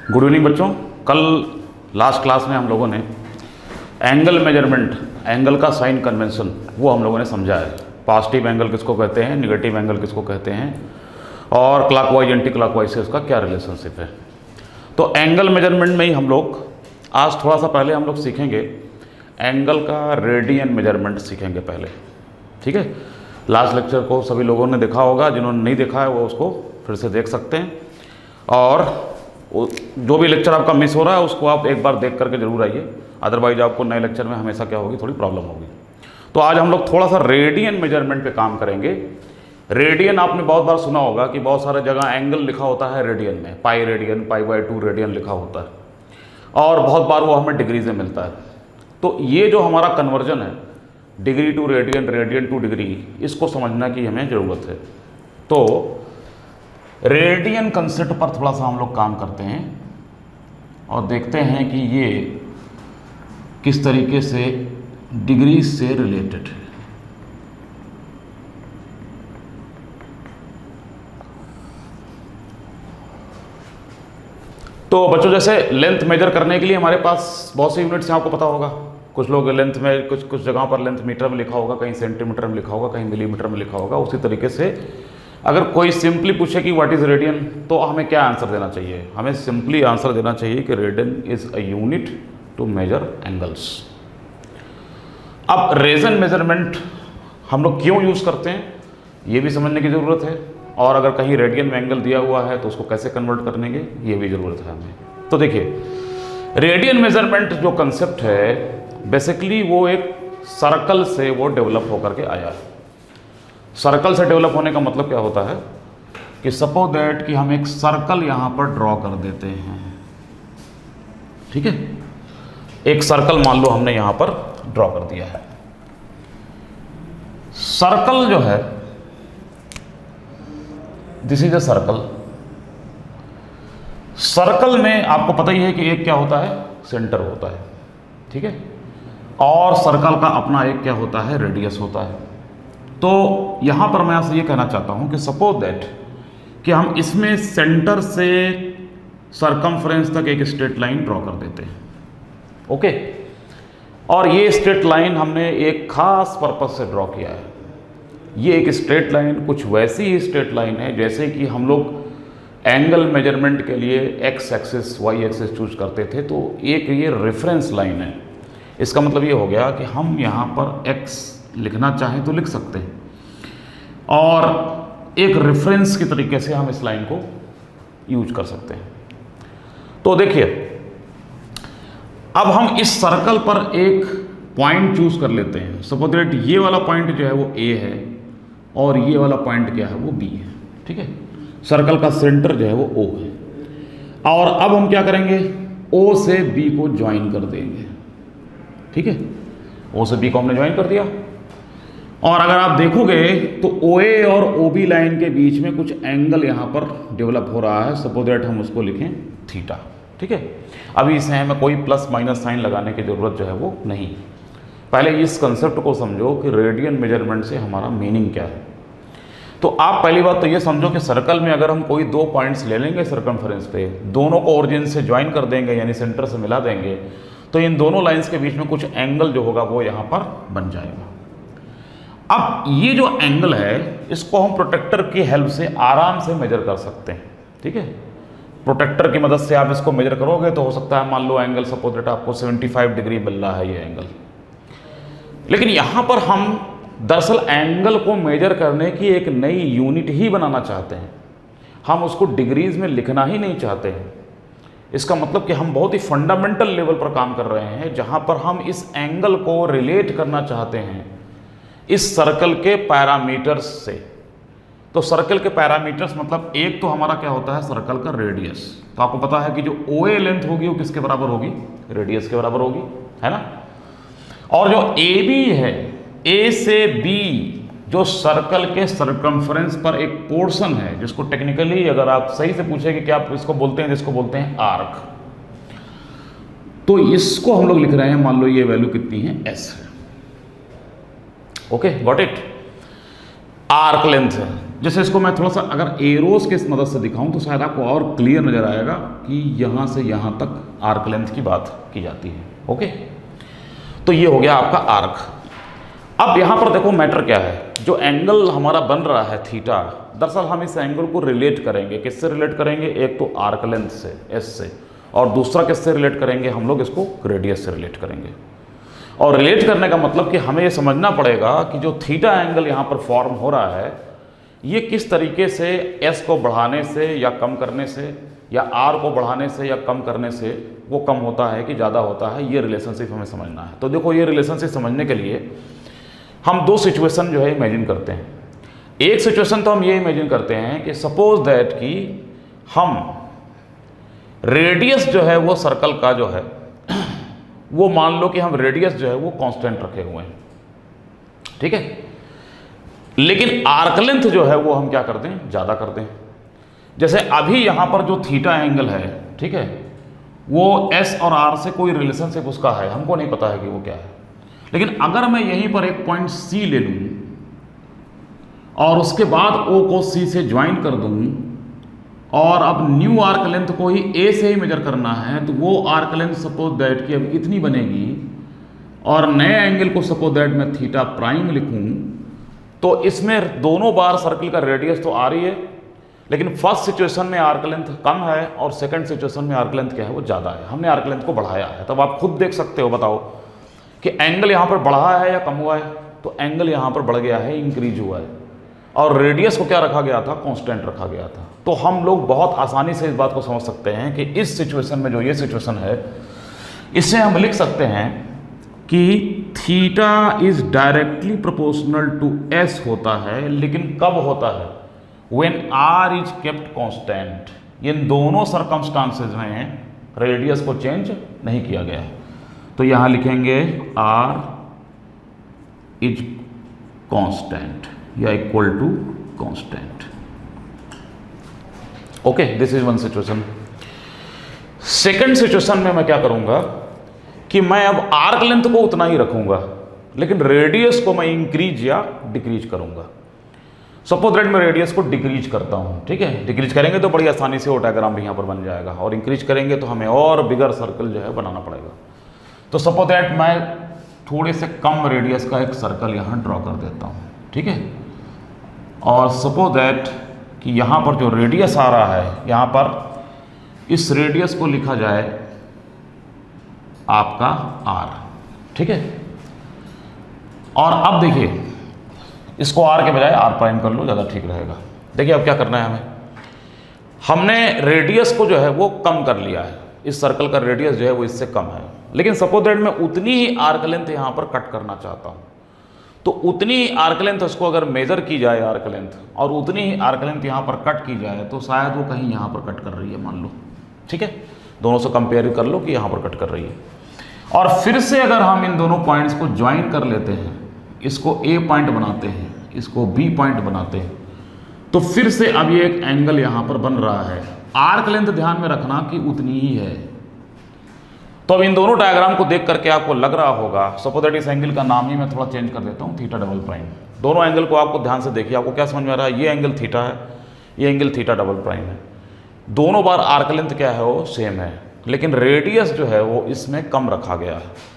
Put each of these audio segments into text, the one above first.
Good evening बच्चों। कल last class में हम लोगों ने एंगल मेजरमेंट, एंगल का साइन कन्वेंशन वो हम लोगों ने समझा है। पॉजिटिव एंगल किसको कहते हैं, निगेटिव एंगल किसको कहते हैं, और क्लॉकवाइज एंटी क्लॉकवाइज से उसका क्या रिलेशनशिप है। तो एंगल मेजरमेंट में ही हम लोग आज थोड़ा सा पहले हम लोग सीखेंगे एंगल का रेडियन मेजरमेंट सीखेंगे पहले, ठीक है। लास्ट लेक्चर को सभी लोगों ने देखा होगा, जिन्होंने नहीं देखा है वो उसको फिर से देख सकते हैं, और जो भी लेक्चर आपका मिस हो रहा है उसको आप एक बार देख करके जरूर आइए, अदरवाइज आपको नए लेक्चर में हमेशा क्या होगी, थोड़ी प्रॉब्लम होगी। तो आज हम लोग थोड़ा सा रेडियन मेजरमेंट पे काम करेंगे। रेडियन आपने बहुत बार सुना होगा कि बहुत सारे जगह एंगल लिखा होता है रेडियन में, पाई रेडियन, पाई/2 रेडियन लिखा होता है, और बहुत बार वो हमें डिग्री से मिलता है। तो ये जो हमारा कन्वर्जन है degree to radian, radian to degree, इसको समझना की हमें ज़रूरत है। तो रेडियन कंसेप्ट पर थोड़ा सा हम लोग काम करते हैं और देखते हैं कि ये किस तरीके से डिग्री से रिलेटेड है। तो बच्चों जैसे लेंथ मेजर करने के लिए हमारे पास बहुत सी यूनिट्स हैं, आपको पता होगा। कुछ लोग लेंथ में कुछ जगहों पर लेंथ मीटर में लिखा होगा, कहीं सेंटीमीटर में लिखा होगा, कहीं मिलीमीटर में लिखा होगा। उसी तरीके से अगर कोई सिंपली पूछे कि व्हाट इज़ रेडियन, तो हमें क्या आंसर देना चाहिए? हमें सिंपली आंसर देना चाहिए कि radian is a unit to measure angles. अब रेजन मेजरमेंट हम लोग क्यों यूज़ करते हैं ये भी समझने की ज़रूरत है, और अगर कहीं रेडियन में एंगल दिया हुआ है तो उसको कैसे कन्वर्ट करने के ये भी ज़रूरत है हमें। तो देखिए, रेडियन मेजरमेंट जो कंसेप्ट है बेसिकली वो एक सर्कल से वो डेवलप होकर के आया है। सर्कल से डेवलप होने का मतलब क्या होता है कि सपोज दैट कि हम एक सर्कल यहाँ पर ड्रॉ कर देते हैं, ठीक है। एक सर्कल मान लो हमने यहाँ पर ड्रॉ कर दिया है। सर्कल जो है, this is a circle. Circle में आपको पता ही है कि एक क्या होता है, सेंटर होता है, ठीक है, और सर्कल का अपना एक क्या होता है, रेडियस होता है। तो यहाँ पर मैं आपसे ये कहना चाहता हूँ कि सपोज दैट कि हम इसमें सेंटर से सरकमफ्रेंस तक एक स्ट्रेट लाइन ड्रॉ कर देते हैं, ओके। और ये स्ट्रेट लाइन हमने एक खास पर्पस से ड्रॉ किया है। ये एक स्ट्रेट लाइन कुछ वैसी ही स्ट्रेट लाइन है जैसे कि हम लोग एंगल मेजरमेंट के लिए X axis Y axis choose करते थे। तो एक ये रेफरेंस लाइन है। इसका मतलब ये हो गया कि हम यहाँ पर एक्स लिखना चाहें तो लिख सकते हैं, और एक रेफरेंस की तरीके से हम इस लाइन को यूज कर सकते हैं। तो देखिए, अब हम इस सर्कल पर एक पॉइंट चूज कर लेते हैं। सपोज दैट ये वाला पॉइंट जो है वो ए है और ये वाला पॉइंट क्या है, वो बी है, ठीक है। सर्कल का सेंटर जो है वो ओ है, और अब हम क्या करेंगे, ओ से बी को ज्वाइन कर देंगे, ठीक है। ओ से बी को हमने ज्वाइन कर दिया, और अगर आप देखोगे तो OA और OB लाइन के बीच में कुछ एंगल यहाँ पर डेवलप हो रहा है। सपोज दैट हम उसको लिखें थीटा, ठीक है। अभी इसमें हमें कोई प्लस माइनस साइन लगाने की ज़रूरत जो है वो नहीं। पहले इस कंसेप्ट को समझो कि रेडियन मेजरमेंट से हमारा मीनिंग क्या है। तो आप पहली बात तो ये समझो कि सर्कल में अगर हम कोई दो पॉइंट्स ले लेंगे सर्कमफ्रेंस पे, दोनों को ओरिजिन से ज्वाइन कर देंगे यानी सेंटर से मिला देंगे, तो इन दोनों लाइन्स के बीच में कुछ एंगल जो होगा वो यहाँ पर बन जाएगा। अब ये जो एंगल है इसको हम प्रोटेक्टर की हेल्प से आराम से मेजर कर सकते हैं, ठीक है। प्रोटेक्टर की मदद से आप इसको मेजर करोगे तो हो सकता है मान लो एंगल सपोज दैट आपको 75 डिग्री मिल रहा है ये एंगल। लेकिन यहाँ पर हम दरअसल एंगल को मेजर करने की एक नई यूनिट ही बनाना चाहते हैं। हम उसको डिग्रीज में लिखना ही नहीं चाहते हैं। इसका मतलब कि हम बहुत ही फंडामेंटल लेवल पर काम कर रहे हैं, जहाँ पर हम इस एंगल को रिलेट करना चाहते हैं इस सर्कल के पैरामीटर्स से। तो सर्कल के पैरामीटर्स मतलब एक तो हमारा क्या होता है, सर्कल का रेडियस। तो आपको पता है कि जो OA लेंथ होगी वो किसके बराबर होगी, रेडियस के बराबर होगी, है ना। और जो AB है, A से B जो सर्कल के सरकमफ्रेंस पर एक पोर्शन है, जिसको टेक्निकली अगर आप सही से पूछेंगे कि आप इसको बोलते हैं, जिसको बोलते हैं आर्क। तो इसको हम लोग लिख रहे हैं, मान लो ये वैल्यू कितनी है, S है, okay, got it. Arc length जैसे इसको मैं थोड़ा सा अगर एरोस के मदद से दिखाऊं तो शायद आपको और क्लियर नज़र आएगा कि यहाँ से यहाँ तक आर्क लेंथ की बात की जाती है। ओके, तो ये हो गया आपका आर्क। अब यहाँ पर देखो मैटर क्या है, जो एंगल हमारा बन रहा है थीटा, दरअसल हम इस एंगल को रिलेट करेंगे, किससे रिलेट करेंगे, एक तो आर्क लेंथ से एस से, और दूसरा किससे रिलेट करेंगे, हम लोग इसको रेडियस से रिलेट करेंगे। और रिलेट करने का मतलब कि हमें ये समझना पड़ेगा कि जो थीटा एंगल यहाँ पर फॉर्म हो रहा है ये किस तरीके से एस को बढ़ाने से या कम करने से, या आर को बढ़ाने से या कम करने से वो कम होता है कि ज़्यादा होता है, ये रिलेशनशिप हमें समझना है। तो देखो, ये रिलेशनशिप समझने के लिए हम दो सिचुएशन जो है इमेजिन करते हैं। एक सिचुएशन तो हम ये इमेजिन करते हैं कि सपोज दैट कि हम रेडियस जो है वो सर्कल का जो है वो मान लो कि हम रेडियस जो है वो कांस्टेंट रखे हुए हैं, ठीक है, लेकिन आर्क लेंथ जो है वो हम क्या करते हैं, ज़्यादा करते हैं। जैसे अभी यहाँ पर जो थीटा एंगल है, ठीक है, वो एस और आर से कोई रिलेशनशिप उसका है, हमको नहीं पता है कि वो क्या है। लेकिन अगर मैं यहीं पर एक पॉइंट सी ले लूँ और उसके बाद ओ को सी से ज्वाइन कर दूँ, और अब न्यू आर्क लेंथ को ही ए से ही मेजर करना है, तो वो आर्क लेंथ सपोज दैट कि अब इतनी बनेगी, और नए एंगल को सपोज दैट मैं थीटा प्राइम लिखूँ, तो इसमें दोनों बार सर्कल का रेडियस तो आ रही है, लेकिन फर्स्ट सिचुएशन में आर्क लेंथ कम है और सेकंड सिचुएशन में आर्क लेंथ क्या है, वो ज़्यादा है। हमने आर्क लेंथ को बढ़ाया है। तब आप खुद देख सकते हो, बताओ कि एंगल यहाँ पर बढ़ा है या कम हुआ है, तो एंगल यहाँ पर बढ़ गया है, इंक्रीज हुआ है, और रेडियस को क्या रखा गया था, कांस्टेंट रखा गया था। तो हम लोग बहुत आसानी से इस बात को समझ सकते हैं कि इस सिचुएशन में जो ये सिचुएशन है, इससे हम लिख सकते हैं कि theta is directly proportional to S होता है, लेकिन कब होता है, when R is kept constant. इन दोनों सर्कमस्टांसेस में रेडियस को चेंज नहीं किया गया है। तो यहां लिखेंगे आर इज कांस्टेंट या equal to constant. Okay, this is one situation. Second situation में मैं क्या करूंगा कि मैं अब आर्क लेंथ को उतना ही रखूंगा, लेकिन रेडियस को मैं इंक्रीज या डिक्रीज करूंगा। सपोज दैट मैं रेडियस को डिक्रीज करता हूं, ठीक है, डिक्रीज करेंगे तो बड़ी आसानी से वो डायग्राम भी यहां पर बन जाएगा, और इंक्रीज करेंगे तो हमें और बिगर सर्कल जो है बनाना पड़ेगा। तो सपोज दैट मैं थोड़े से कम रेडियस का एक सर्कल यहां ड्रॉ कर देता हूं, ठीक है, और सपोज दैट कि यहां पर जो रेडियस आ रहा है, यहां पर इस रेडियस को लिखा जाए आपका आर, ठीक है। और अब देखिए, इसको आर के बजाय आर प्राइम कर लो, ज़्यादा ठीक रहेगा। देखिए अब क्या करना है हमें, हमने रेडियस को जो है वो कम कर लिया है, इस सर्कल का रेडियस जो है वो इससे कम है, लेकिन सपोज दैट मैं उतनी ही आर्क लेंथ यहाँ पर कट करना चाहता हूँ, तो उतनी ही आर्क लेंथ उसको अगर मेजर की जाए आर्क लेंथ, और उतनी ही आर्क लेंथ यहाँ पर कट की जाए, तो शायद वो कहीं यहाँ पर कट कर रही है, मान लो, ठीक है, दोनों से कंपेयर कर लो कि यहाँ पर कट कर रही है। और फिर से अगर हम इन दोनों पॉइंट्स को ज्वाइन कर लेते हैं, इसको ए पॉइंट बनाते हैं, इसको बी पॉइंट बनाते हैं, तो फिर से अब ये एक एंगल यहाँ पर बन रहा है। आर्क लेंथ ध्यान में रखना कि उतनी ही है। तो अब इन दोनों डायग्राम को देख करके आपको लग रहा होगा, सपोज दैट इस एंगल का नाम ही मैं थोड़ा चेंज कर देता हूँ, थीटा डबल प्राइम। दोनों एंगल को आपको ध्यान से देखिए, आपको क्या समझ में आ रहा है, ये एंगल थीटा है, ये एंगल थीटा डबल प्राइम है। दोनों बार आर्क लेंथ क्या है, वो सेम है, लेकिन रेडियस जो है वो इसमें कम रखा गया है।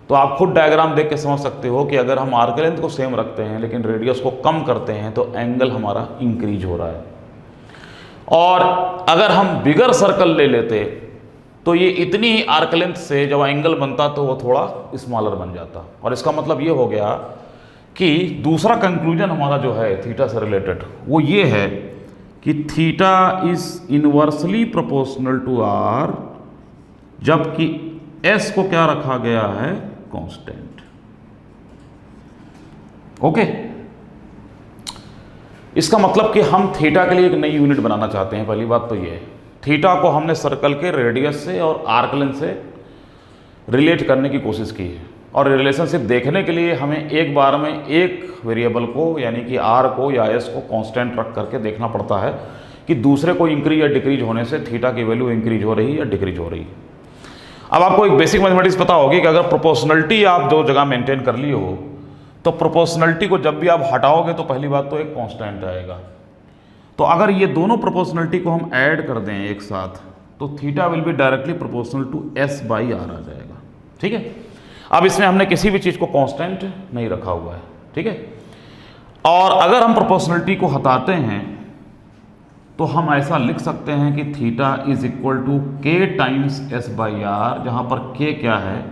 तो आप खुद डायग्राम देख के समझ सकते हो कि अगर हम आर्क लेंथ को सेम रखते हैं लेकिन रेडियस को कम करते हैं तो एंगल हमारा इंक्रीज हो रहा है। और अगर हम बिगर सर्कल ले लेते तो ये इतनी ही आर्क लेंथ से जब एंगल बनता तो वो थोड़ा स्मॉलर बन जाता। और इसका मतलब ये हो गया कि दूसरा कंक्लूजन हमारा जो है थीटा से रिलेटेड वो ये है कि theta is inversely proportional to R, जबकि एस को क्या रखा गया है, कांस्टेंट। ओके, इसका मतलब कि हम थीटा के लिए एक नई यूनिट बनाना चाहते हैं। पहली बात तो ये है, थीटा को हमने सर्कल के रेडियस से और आर्क लेंथ से रिलेट करने की कोशिश की है, और रिलेशनशिप देखने के लिए हमें एक बार में एक वेरिएबल को यानी कि आर को या एस को कांस्टेंट रख करके देखना पड़ता है कि दूसरे को इंक्रीज या डिक्रीज होने से थीटा की वैल्यू इंक्रीज हो रही है या डिक्रीज हो रही है। अब आपको एक बेसिक मैथमेटिक्स पता होगी कि अगर प्रोपोर्शनलिटी आप जो जगह मेंटेन कर ली हो, तो प्रोपोर्शनलिटी को जब भी आप हटाओगे तो पहली बात तो एक कांस्टेंट आएगा, तो अगर ये दोनों प्रोपोर्शनलिटी को हम ऐड कर दें एक साथ तो theta will be directly proportional to S by R आ जाएगा। ठीक है, अब इसमें हमने किसी भी चीज़ को कांस्टेंट नहीं रखा हुआ है। ठीक है, और अगर हम प्रोपोर्शनलिटी को हटाते हैं तो हम ऐसा लिख सकते हैं कि थीटा इज इक्वल टू के टाइम्स एस बाई आर, जहां पर के क्या है,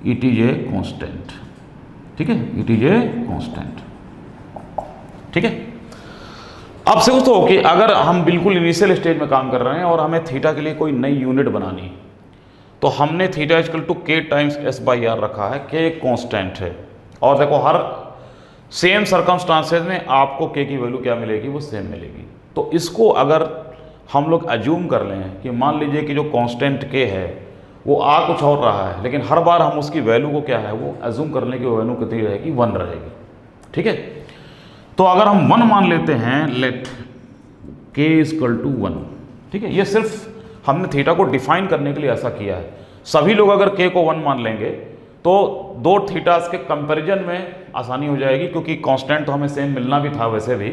इट इज ए कॉन्स्टेंट। ठीक है, इट इज ए कॉन्स्टेंट। ठीक है, अब सोचो कि अगर हम बिल्कुल इनिशियल स्टेज में काम कर रहे हैं और हमें थीटा के लिए कोई नई यूनिट बनानी, तो हमने थीटा इक्वल टू के टाइम्स एस बाई आर रखा है, के एक कॉन्स्टेंट है, और देखो हर सेम सर्कमस्टांसेस में आपको के की वैल्यू क्या मिलेगी, वो सेम मिलेगी। तो इसको अगर हम लोग अज्यूम कर लें कि मान लीजिए कि जो कांस्टेंट के है वो आ कुछ और रहा है, लेकिन हर बार हम उसकी वैल्यू को क्या है, वो अज्यूम कर लें कि वो वैल्यू कितनी रहेगी, 1 रहेगी। ठीक है, तो अगर हम 1 मान लेते हैं, लेट के इक्वल टू 1। ठीक है, ये सिर्फ हमने थीटा को डिफाइन करने के लिए ऐसा किया है। सभी लोग अगर के को 1 मान लेंगे तो दो थीटास के कंपैरिजन में आसानी हो जाएगी, क्योंकि कांस्टेंट तो हमें सेम मिलना भी था वैसे भी,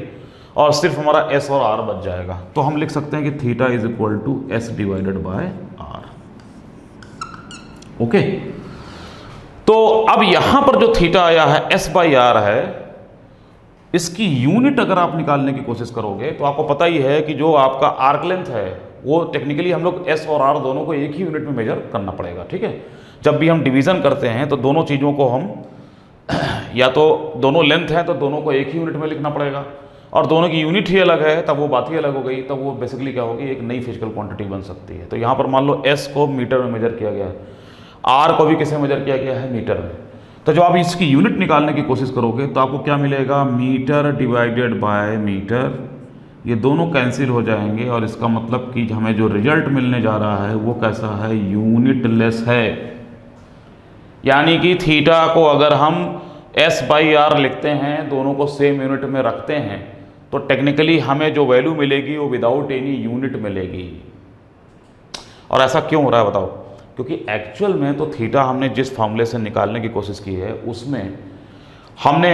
और सिर्फ हमारा एस और आर बच जाएगा। तो हम लिख सकते हैं कि theta is equal to S divided by R. Okay, तो अब यहां पर जो थीटा आया है एस बाई आर है, इसकी यूनिट अगर आप निकालने की कोशिश करोगे तो आपको पता ही है कि जो आपका आर्क लेंथ है वो टेक्निकली हम लोग एस और आर दोनों को एक ही यूनिट में मेजर करना पड़ेगा। ठीक है, जब भी हम डिवीज़न करते हैं तो दोनों चीज़ों को हम या तो दोनों लेंथ है तो दोनों को एक ही यूनिट में लिखना पड़ेगा, और दोनों की यूनिट ही अलग है तब वो बात ही अलग हो गई, तब वो बेसिकली क्या होगी, एक नई फिजिकल क्वांटिटी बन सकती है। तो यहाँ पर मान लो एस को मीटर में मेजर किया गया है, आर को भी किसे मेजर किया गया है, मीटर में। तो जब आप इसकी यूनिट निकालने की कोशिश करोगे तो आपको क्या मिलेगा, मीटर डिवाइडेड बाय मीटर, ये दोनों कैंसिल हो जाएंगे, और इसका मतलब कि हमें जो रिजल्ट मिलने जा रहा है वो कैसा है, यूनिटलेस है। यानी कि थीटा को अगर हम एस बाई आर लिखते हैं, दोनों को सेम यूनिट में रखते हैं, तो टेक्निकली हमें जो वैल्यू मिलेगी वो विदाउट एनी यूनिट मिलेगी। और ऐसा क्यों हो रहा है बताओ, क्योंकि एक्चुअल में तो थीटा हमने जिस फॉर्मूले से निकालने की कोशिश की है उसमें हमने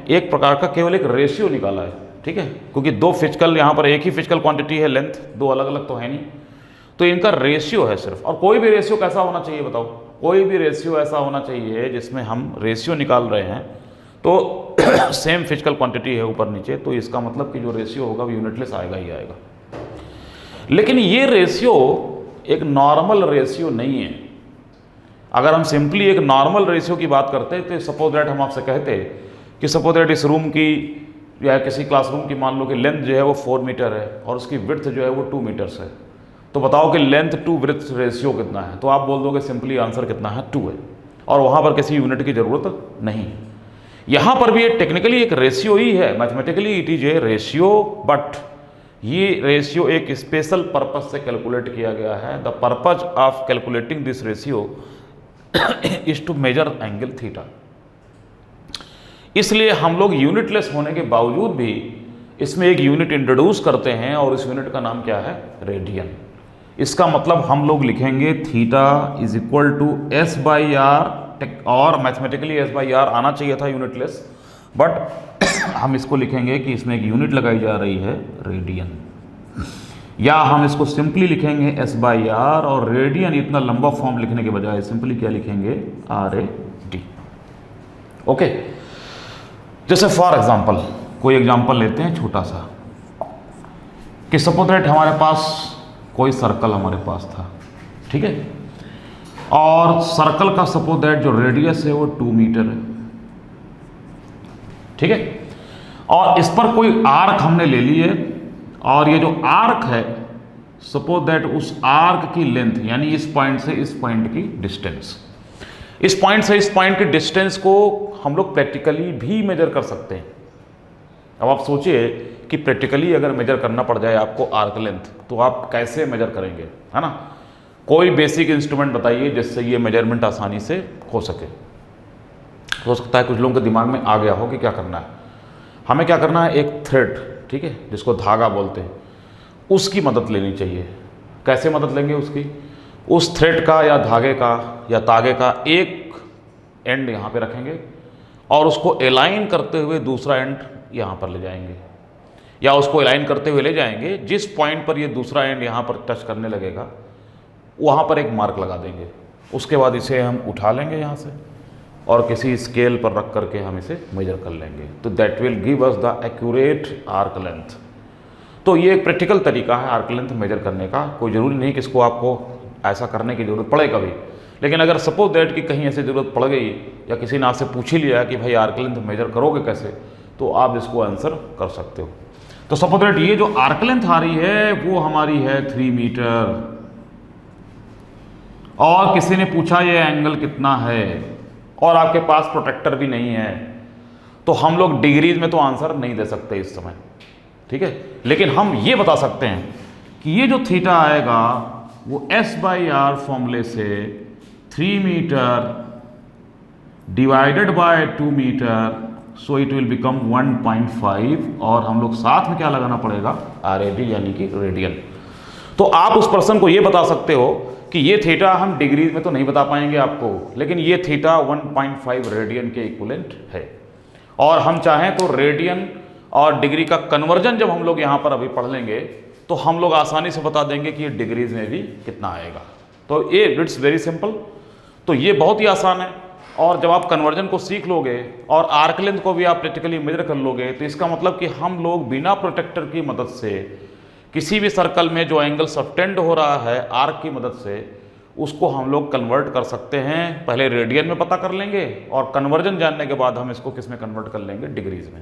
एक प्रकार का केवल एक रेशियो निकाला है। ठीक है, क्योंकि दो फिजिकल, यहाँ पर एक ही फिजिकल क्वांटिटी है, लेंथ दो अलग अलग तो है नहीं, तो इनका रेशियो है सिर्फ। और कोई भी रेशियो कैसा होना चाहिए बताओ, कोई भी रेशियो ऐसा होना चाहिए जिसमें हम रेशियो निकाल रहे हैं तो सेम फिजिकल क्वांटिटी है ऊपर नीचे, तो इसका मतलब कि जो रेशियो होगा वो यूनिटलेस आएगा ही आएगा। लेकिन ये रेशियो एक नॉर्मल रेशियो नहीं है। अगर हम सिंपली एक नॉर्मल रेशियो की बात करते तो सपोज दैट हम आपसे कहते कि सपोज दैट इस रूम की या किसी क्लासरूम की मान लो कि लेंथ जो है वो 4 मीटर है और उसकी विड्थ जो है वो 2 मीटर्स है, तो बताओ कि लेंथ टू विड्थ रेशियो कितना है, तो आप बोल दोगे सिंपली आंसर कितना है, 2 है, और वहाँ पर किसी यूनिट की ज़रूरत नहीं। यहाँ पर भी ये टेक्निकली एक रेशियो ही है, mathematically it is a ratio, but ये रेशियो एक स्पेशल पर्पस से कैलकुलेट किया गया है। The purpose of calculating this ratio is to measure angle theta. इसलिए हम लोग यूनिटलेस होने के बावजूद भी इसमें एक यूनिट इंट्रोड्यूस करते हैं, और इस यूनिट का नाम क्या है, रेडियन। इसका मतलब हम लोग लिखेंगे theta is equal to S by R, और मैथमेटिकली एस बाई आर आना चाहिए था यूनिटलेस, बट हम इसको लिखेंगे कि इसमें एक यूनिट लगाई जा रही है, रेडियन, या हम इसको सिंपली लिखेंगे एस बाई आर, और रेडियन इतना लंबा फॉर्म लिखने के बजाय सिंपली क्या लिखेंगे, आर ए डी। ओके, जैसे फॉर एग्जांपल कोई एग्जांपल लेते हैं छोटा सा, कि सपोज दैट हमारे पास कोई सर्कल हमारे पास था, ठीक है, और सर्कल का सपोज दैट जो रेडियस है वो 2 मीटर है, ठीक है, और इस पर कोई आर्क हमने ले ली है, और ये जो आर्क है सपोज दैट उस आर्क की लेंथ, यानी इस पॉइंट से इस पॉइंट की डिस्टेंस, इस पॉइंट से इस पॉइंट की डिस्टेंस को हम लोग प्रैक्टिकली भी मेजर कर सकते हैं। अब आप सोचिए कि प्रैक्टिकली अगर मेजर करना पड़ जाए आपको आर्क लेंथ, तो आप कैसे मेजर करेंगे, है ना। कोई बेसिक इंस्ट्रूमेंट बताइए जिससे ये मेजरमेंट आसानी से हो सके। हो सकता है कुछ लोगों के दिमाग में आ गया हो कि क्या करना है, हमें क्या करना है, एक थ्रेड, ठीक है, जिसको धागा बोलते हैं, उसकी मदद लेनी चाहिए। कैसे मदद लेंगे उसकी, उस थ्रेड का या धागे का या तागे का एक एंड यहाँ पे रखेंगे और उसको अलाइन करते हुए दूसरा एंड यहाँ पर ले जाएंगे। या उसको अलाइन करते हुए ले जाएंगे, जिस पॉइंट पर ये दूसरा एंड यहाँ पर टच करने लगेगा वहाँ पर एक मार्क लगा देंगे। उसके बाद इसे हम उठा लेंगे यहाँ से और किसी स्केल पर रख करके हम इसे मेजर कर लेंगे, तो that will give us the accurate arc length. तो ये एक प्रैक्टिकल तरीका है आर्क लेंथ मेजर करने का। कोई ज़रूरी नहीं कि इसको आपको ऐसा करने की ज़रूरत पड़े कभी, लेकिन अगर सपोज दैट कि कहीं ऐसी ज़रूरत पड़ गई या किसी ने आपसे पूछ ही लिया कि भाई आर्क लेंथ मेजर करोगे कैसे, तो आप इसको आंसर कर सकते हो। तो सपोज दैट ये जो आर्क लेंथ आ रही है वो हमारी है 3 मीटर, और किसी ने पूछा ये एंगल कितना है और आपके पास प्रोटेक्टर भी नहीं है, तो हम लोग डिग्रीज में तो आंसर नहीं दे सकते इस समय, ठीक है। लेकिन हम ये बता सकते हैं कि ये जो थीटा आएगा वो S/R फॉर्मूले से 3 meter divided by 2 meter, so it will become 1.5, और हम लोग साथ में क्या लगाना पड़ेगा, RAD यानी कि रेडियन। तो आप उस पर्सन को ये बता सकते हो कि ये थीटा हम डिग्रीज में तो नहीं बता पाएंगे आपको, लेकिन ये थीटा 1.5 रेडियन के इक्विवेलेंट है। और हम चाहें तो रेडियन और डिग्री का कन्वर्जन जब हम लोग यहाँ पर अभी पढ़ लेंगे तो हम लोग आसानी से बता देंगे कि ये डिग्रीज में भी कितना आएगा। तो ये इट्स वेरी सिंपल, तो ये बहुत ही आसान है। और जब आप कन्वर्जन को सीख लोगे और आर्क लेंथ को भी आप प्रैक्टिकली मेजर कर लोगे, तो इसका मतलब कि हम लोग बिना प्रोटेक्टर की मदद से किसी भी सर्कल में जो एंगल सबटेंड हो रहा है आर्क की मदद से, उसको हम लोग कन्वर्ट कर सकते हैं। पहले रेडियन में पता कर लेंगे और कन्वर्जन जानने के बाद हम इसको किस में कन्वर्ट कर लेंगे, डिग्रीज में।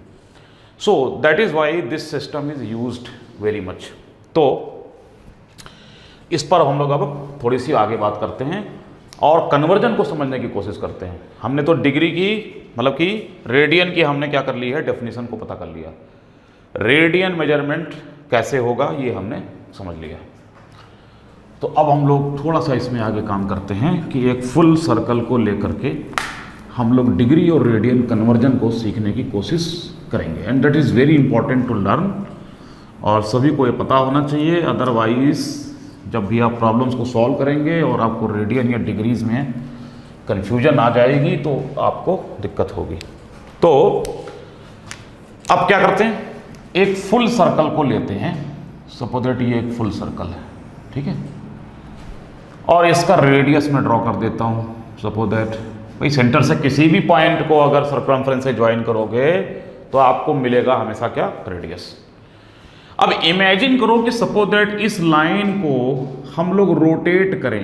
So that is why this system is used very much. तो इस पर हम लोग अब थोड़ी सी आगे बात करते हैं और कन्वर्जन को समझने की कोशिश करते हैं। हमने तो डिग्री की मतलब कि रेडियन की हमने क्या कर ली है, डेफिनेशन को पता कर लिया। रेडियन मेजरमेंट कैसे होगा ये हमने समझ लिया। तो अब हम लोग थोड़ा सा इसमें आगे काम करते हैं कि एक फुल सर्कल को लेकर के हम लोग डिग्री और रेडियन कन्वर्जन को सीखने की कोशिश करेंगे। And that is very important to learn, और सभी को ये पता होना चाहिए। अदरवाइज जब भी आप प्रॉब्लम्स को सॉल्व करेंगे और आपको रेडियन या डिग्रीज में कन्फ्यूजन आ जाएगी तो आपको दिक्कत होगी। तो अब क्या करते हैं, एक फुल सर्कल को लेते हैं। सपोज दैट ये एक फुल सर्कल है, ठीक है, और इसका रेडियस में ड्रॉ कर देता हूँ। सपोज दैट भाई सेंटर से किसी भी पॉइंट को अगर सर्कमफ्रेंस से ज्वाइन करोगे तो आपको मिलेगा हमेशा क्या, रेडियस। अब इमेजिन करो कि सपोज दैट इस लाइन को हम लोग रोटेट करें।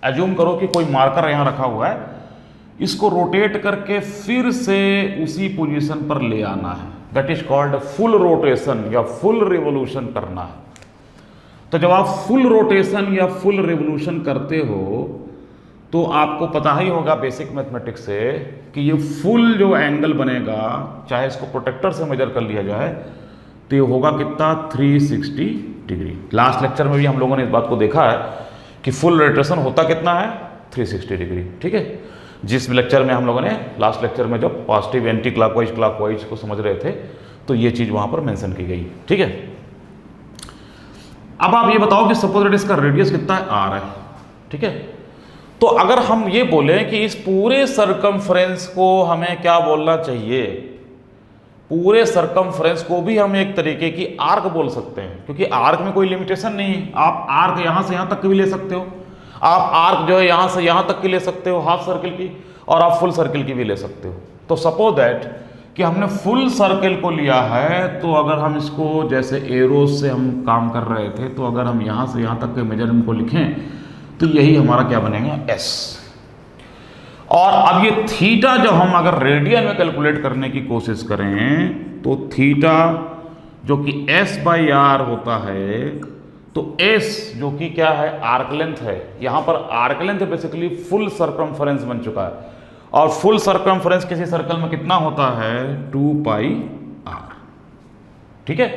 एज्यूम करो कि कोई मार्कर यहाँ रखा हुआ है, इसको रोटेट करके फिर से उसी पोजीशन पर ले आना है। That is called full rotation या फुल रिवोल्यूशन करना है। तो जब आप फुल रोटेशन या फुल रिवोल्यूशन करते हो तो आपको पता ही होगा बेसिक मैथमेटिक्स से कि ये फुल जो एंगल बनेगा, चाहे इसको प्रोटेक्टर से मेजर कर लिया जाए, तो ये होगा कितना, 360 डिग्री। लास्ट लेक्चर में भी हम लोगों ने इस बात को देखा है कि फुल रोटेशन होता कितना है, 360 डिग्री, ठीक है। जिस लेक्चर में हम लोगों ने लास्ट लेक्चर में जब पॉजिटिव एंटी क्लॉकवाइज को समझ रहे थे तो ये चीज़ वहाँ पर मेंशन की गई, ठीक है। अब आप ये बताओ कि सपोज दैट इसका रेडियस कितना है, r है, ठीक है। तो अगर हम ये बोलें कि इस पूरे सरकमफ्रेंस को हमें क्या बोलना चाहिए, पूरे सरकमफ्रेंस को भी हम एक तरीके की आर्क बोल सकते हैं, क्योंकि आर्क में कोई लिमिटेशन नहीं है। आप आर्क यहाँ से यहाँ तक की भी ले सकते हो, आप आर्क जो है यहाँ से यहाँ तक की ले सकते हो हाफ सर्किल की, और आप फुल सर्किल की भी ले सकते हो। तो सपोज दैट कि हमने फुल सर्किल को लिया है, तो अगर हम इसको जैसे एरोज से हम काम कर रहे थे, तो अगर हम यहाँ से यहाँ तक के मेजरमेंट को लिखें तो यही हमारा क्या बनेगा, S। और अब ये थीटा जब हम अगर रेडियन में कैलकुलेट करने की कोशिश करें तो थीटा जो कि S/R होता है, तो S जो कि क्या है, आर्क लेंथ है। यहाँ पर arc length basically full circumference बन चुका है, और फुल सर्कमफ्रेंस किसी सर्कल में कितना होता है, 2πr, ठीक है,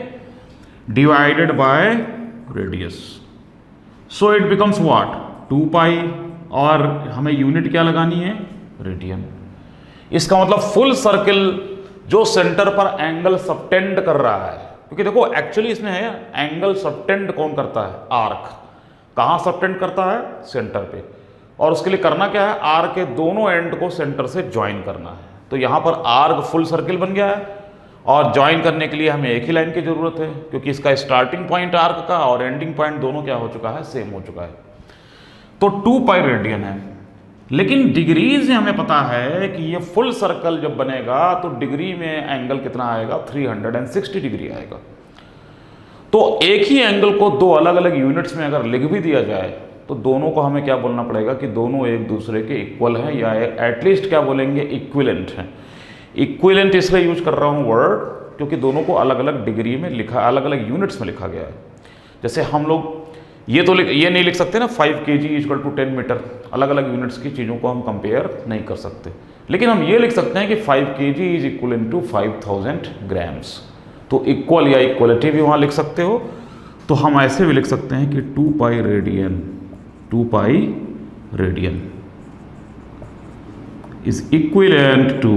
divided by radius. So it becomes what, 2π, और हमें यूनिट क्या लगानी है, रेडियन। इसका मतलब फुल सर्किल जो सेंटर पर एंगल सबटेंड कर रहा है, क्योंकि देखो एक्चुअली इसमें है एंगल सबटेंड कौन करता है, आर्क। कहाँ सबटेंड करता है, सेंटर पे, और उसके लिए करना क्या है, आर्क के दोनों एंड को सेंटर से ज्वाइन करना है। तो यहाँ पर आर्क फुल सर्किल बन गया है और ज्वाइन करने के लिए हमें एक ही लाइन की ज़रूरत है, क्योंकि इसका स्टार्टिंग पॉइंट आर्क का और एंडिंग पॉइंट दोनों क्या हो चुका है, सेम हो चुका है। तो 2 पाई रेडियन है, लेकिन डिग्रीज में हमें पता है कि ये फुल सर्कल जब बनेगा तो डिग्री में एंगल कितना आएगा, 360 डिग्री आएगा। तो एक ही एंगल को दो अलग अलग यूनिट्स में अगर लिख भी दिया जाए तो दोनों को हमें क्या बोलना पड़ेगा कि दोनों एक दूसरे के इक्वल हैं, या एटलीस्ट क्या बोलेंगे, इक्विवेलेंट हैं। इक्विवेलेंट इसलिए यूज कर रहा हूँ वर्ड क्योंकि दोनों को अलग अलग डिग्री में लिखा, अलग अलग यूनिट्स में लिखा गया है। जैसे हम लोग ये नहीं लिख सकते ना 5 kg = 10 मीटर, अलग अलग यूनिट्स की चीज़ों को हम कंपेयर नहीं कर सकते, लेकिन हम ये लिख सकते हैं कि 5 kg = 5000 ग्राम्स। तो इक्वल या इक्वलिटी भी वहाँ लिख सकते हो। तो हम ऐसे भी लिख सकते हैं कि 2 pi radian is equivalent to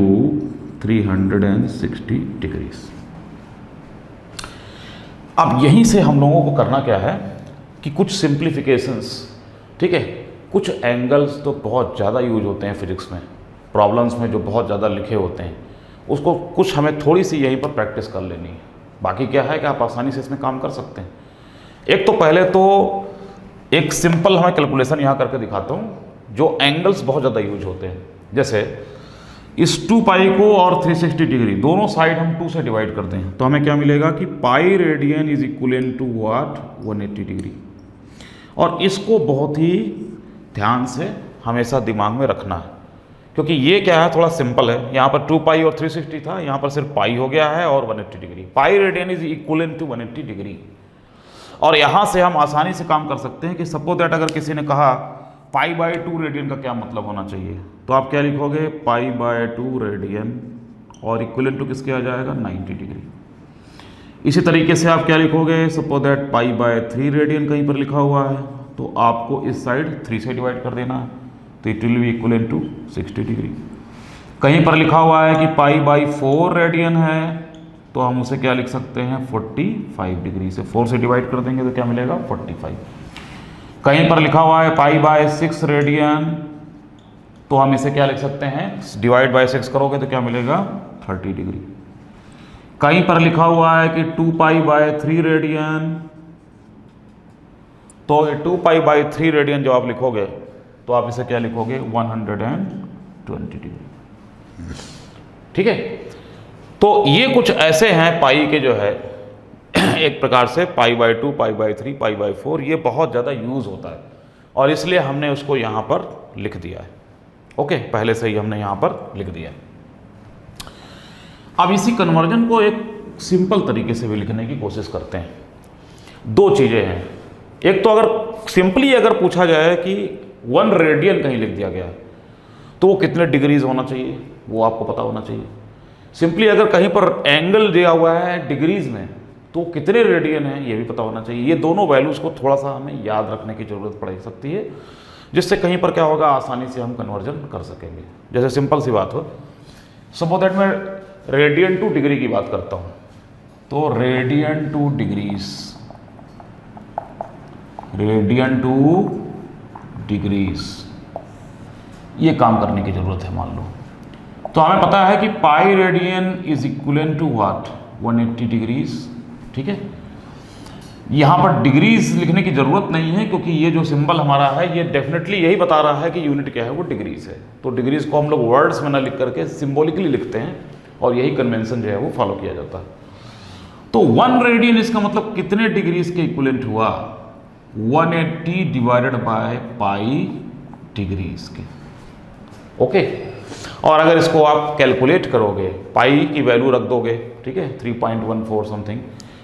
360 degrees. अब यहीं से हम लोगों को करना क्या है कि कुछ सिंप्लीफिकेशंस, ठीक है, कुछ एंगल्स तो बहुत ज़्यादा यूज होते हैं फिजिक्स में, प्रॉब्लम्स में जो बहुत ज़्यादा लिखे होते हैं, उसको कुछ हमें थोड़ी सी यहीं पर प्रैक्टिस कर लेनी है। बाकी क्या है कि आप आसानी से इसमें काम कर सकते हैं। एक तो पहले तो एक सिंपल हमें कैलकुलेशन यहाँ करके दिखाता हूँ जो एंगल्स बहुत ज़्यादा यूज होते हैं। जैसे इस 2 पाई को और 360 डिग्री दोनों साइड हम 2 से डिवाइड करते हैं तो हमें क्या मिलेगा कि pi radian is equivalent to what, 180 degree. और इसको बहुत ही ध्यान से हमेशा दिमाग में रखना है, क्योंकि ये क्या है, थोड़ा सिंपल है। यहाँ पर 2 पाई और 360 था, यहाँ पर सिर्फ पाई हो गया है और 180 degree. Pi radian is equivalent to 180 degree. और यहाँ से हम आसानी से काम कर सकते हैं कि सपोज दैट अगर किसी ने कहा π/2 रेडियन का क्या मतलब होना चाहिए, तो आप क्या लिखोगे, π/2 रेडियन और इक्विवेलेंट टू किसके आ जाएगा, 90 डिग्री। इसी तरीके से आप क्या लिखोगे, सपोज दैट π/3 रेडियन कहीं पर लिखा हुआ है तो आपको इस साइड 3 से डिवाइड कर देना है, तो it will be equivalent to 60 degree. कहीं पर लिखा हुआ है कि π/4 रेडियन है तो हम उसे क्या लिख सकते हैं, 45 डिग्री। से 4 से डिवाइड कर देंगे तो क्या मिलेगा, 45। कहीं पर लिखा हुआ है π/6 रेडियन तो हम इसे क्या लिख सकते हैं, डिवाइड बाय 6 करोगे तो क्या मिलेगा, 30 डिग्री। कहीं पर लिखा हुआ है कि 2π/3 रेडियन, तो 2π/3 रेडियन जो आप लिखोगे तो आप इसे क्या लिखोगे, 120 डिग्री। ठीक है, तो ये कुछ ऐसे हैं पाई के जो है एक प्रकार से π/2, π/3, π/4 ये बहुत ज़्यादा यूज़ होता है और इसलिए हमने उसको यहाँ पर लिख दिया है। ओके, पहले से ही हमने यहाँ पर लिख दिया है। अब इसी कन्वर्जन को एक सिंपल तरीके से भी लिखने की कोशिश करते हैं। 2 चीज़ें हैं, एक तो अगर सिंपली अगर पूछा जाए कि 1 रेडियन कहीं लिख दिया गया है तो वो कितने डिग्रीज होना चाहिए वो आपको पता होना चाहिए। सिंपली अगर कहीं पर एंगल दिया हुआ है डिग्रीज में तो कितने रेडियन है ये भी पता होना चाहिए। ये दोनों वैल्यूज़ को थोड़ा सा हमें याद रखने की ज़रूरत पड़ सकती है, जिससे कहीं पर क्या होगा, आसानी से हम कन्वर्जन कर सकेंगे। जैसे सिंपल सी बात हो, सपोज दैट मैं रेडियन टू डिग्री की बात करता हूँ, तो रेडियन टू डिग्रीज ये काम करने की ज़रूरत है। मान लो तो हमें पता है कि pi radian is equivalent to what, 180 degrees. ठीक है, यहाँ पर डिग्रीज लिखने की ज़रूरत नहीं है क्योंकि ये जो सिंबल हमारा है ये डेफिनेटली यही बता रहा है कि यूनिट क्या है, वो डिग्रीज है। तो डिग्रीज को हम लोग वर्ड्स में ना लिख करके सिंबॉलिकली लिखते हैं और यही कन्वेंशन जो है वो फॉलो किया जाता है। तो 1 रेडियन इसका मतलब कितने डिग्रीज के इक्विवेलेंट हुआ, 180 डिवाइडेड बाय पाई डिग्रीज के। ओके, और अगर इसको आप कैलकुलेट करोगे, पाई की वैल्यू रख दोगे, ठीक है, 3.14 समथिंग,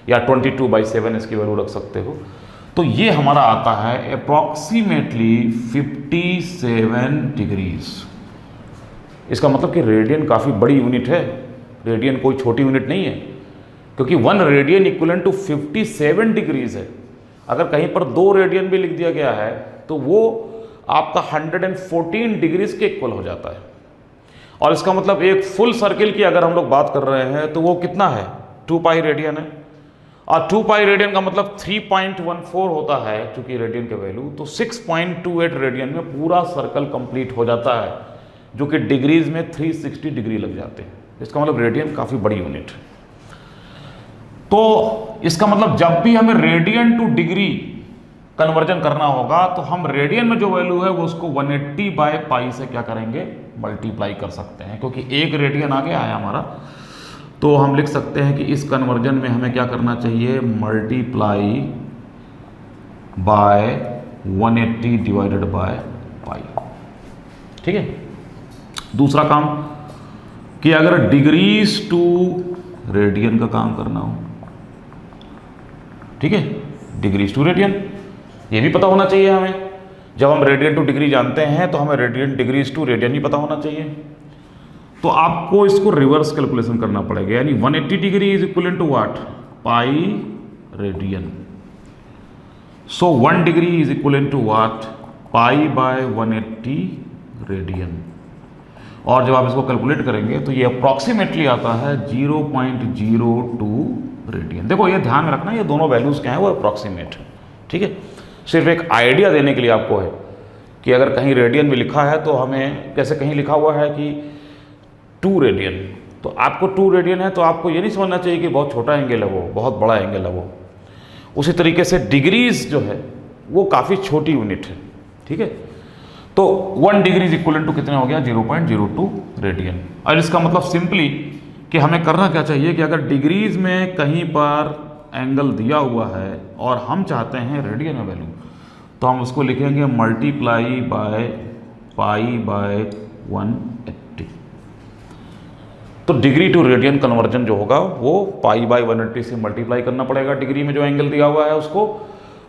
या 22/7 इसकी वैल्यू रख सकते हो, तो ये हमारा आता है अप्रॉक्सीमेटली 57 डिग्रीज। इसका मतलब कि रेडियन काफ़ी बड़ी यूनिट है, रेडियन कोई छोटी यूनिट नहीं है, क्योंकि 1 रेडियन इक्विवेलेंट टू 57 डिग्रीज है। अगर कहीं पर 2 रेडियन भी लिख दिया गया है तो वो आपका 114 डिग्रीज के इक्वल हो जाता है। और इसका मतलब एक फुल सर्किल की अगर हम लोग बात कर रहे हैं तो वो कितना है, 2 पाई रेडियन है। और 2 पाई रेडियन का मतलब 3.14 होता है चूंकि रेडियन के वैल्यू, तो 6.28 रेडियन में पूरा सर्कल कंप्लीट हो जाता है, जो कि डिग्रीज में 360 डिग्री लग जाते हैं। इसका मतलब रेडियन काफ़ी बड़ी यूनिट है। तो इसका मतलब जब भी हमें रेडियन टू डिग्री कन्वर्जन करना होगा तो हम रेडियन में जो वैल्यू है वो उसको 180 बाय पाई से क्या करेंगे, मल्टीप्लाई कर सकते हैं, क्योंकि एक रेडियन आगे आया हमारा। तो हम लिख सकते हैं कि इस कन्वर्जन में हमें क्या करना चाहिए, multiply by 180 divided by pi. ठीक है। दूसरा काम कि अगर डिग्रीज टू रेडियन का काम करना हो, ठीक है, डिग्रीज टू रेडियन, ये भी पता होना चाहिए हमें। जब हम रेडियन टू डिग्री जानते हैं तो हमें रेडियन डिग्रीज टू रेडियन ही पता होना चाहिए। तो आपको इसको रिवर्स कैलकुलेशन करना पड़ेगा, यानी 180 degree is equal to what, pi radian. So 1 degree is equal to what, pi by 180 radian. और जब आप इसको कैलकुलेट करेंगे तो ये अप्रॉक्सीमेटली आता है 0.02 रेडियन। देखो ये ध्यान में रखना, ये दोनों वैल्यूज क्या है वो अप्रॉक्सीमेट है। ठीक है, सिर्फ एक आइडिया देने के लिए आपको है कि अगर कहीं रेडियन में लिखा है तो हमें, कैसे कहीं लिखा हुआ है कि 2 रेडियन, तो आपको 2 रेडियन है तो आपको ये नहीं समझना चाहिए कि बहुत छोटा एंगल है वो, बहुत बड़ा एंगल है वो। उसी तरीके से डिग्रीज जो है वो काफ़ी छोटी यूनिट है। ठीक है, तो 1 डिग्री इज इक्वल टू कितने हो गया, 0.02 रेडियन। और इसका मतलब सिंपली कि हमें करना क्या चाहिए कि अगर डिग्रीज में कहीं पर एंगल दिया हुआ है और हम चाहते हैं रेडियन में वैल्यू, तो हम उसको लिखेंगे मल्टीप्लाई बाय पाई बाय 180। तो डिग्री टू रेडियन कन्वर्जन जो होगा वो पाई बाय 180 से मल्टीप्लाई करना पड़ेगा डिग्री में जो एंगल दिया हुआ है उसको,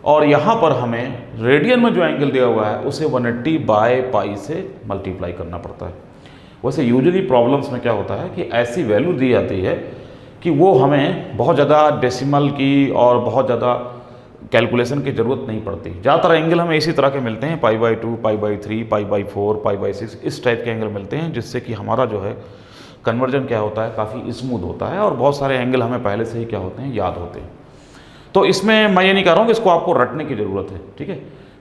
और यहाँ पर हमें रेडियन में जो एंगल दिया हुआ है उसे 180 बाय पाई से मल्टीप्लाई करना पड़ता है। वैसे यूजुअली प्रॉब्लम्स में क्या होता है कि ऐसी वैल्यू दी जाती है कि वो हमें बहुत ज़्यादा डेसिमल की और बहुत ज़्यादा कैलकुलेशन की ज़रूरत नहीं पड़ती। ज़्यादातर एंगल हमें इसी तरह के मिलते हैं, pi by 2, pi by 3, pi by 4, pi by 6, इस टाइप के एंगल मिलते हैं, जिससे कि हमारा जो है कन्वर्जन क्या होता है, काफ़ी स्मूथ होता है और बहुत सारे एंगल हमें पहले से ही क्या होते हैं, याद होते हैं। तो इसमें मैं ये नहीं कह रहा हूँ कि इसको आपको रटने की ज़रूरत है। ठीक है,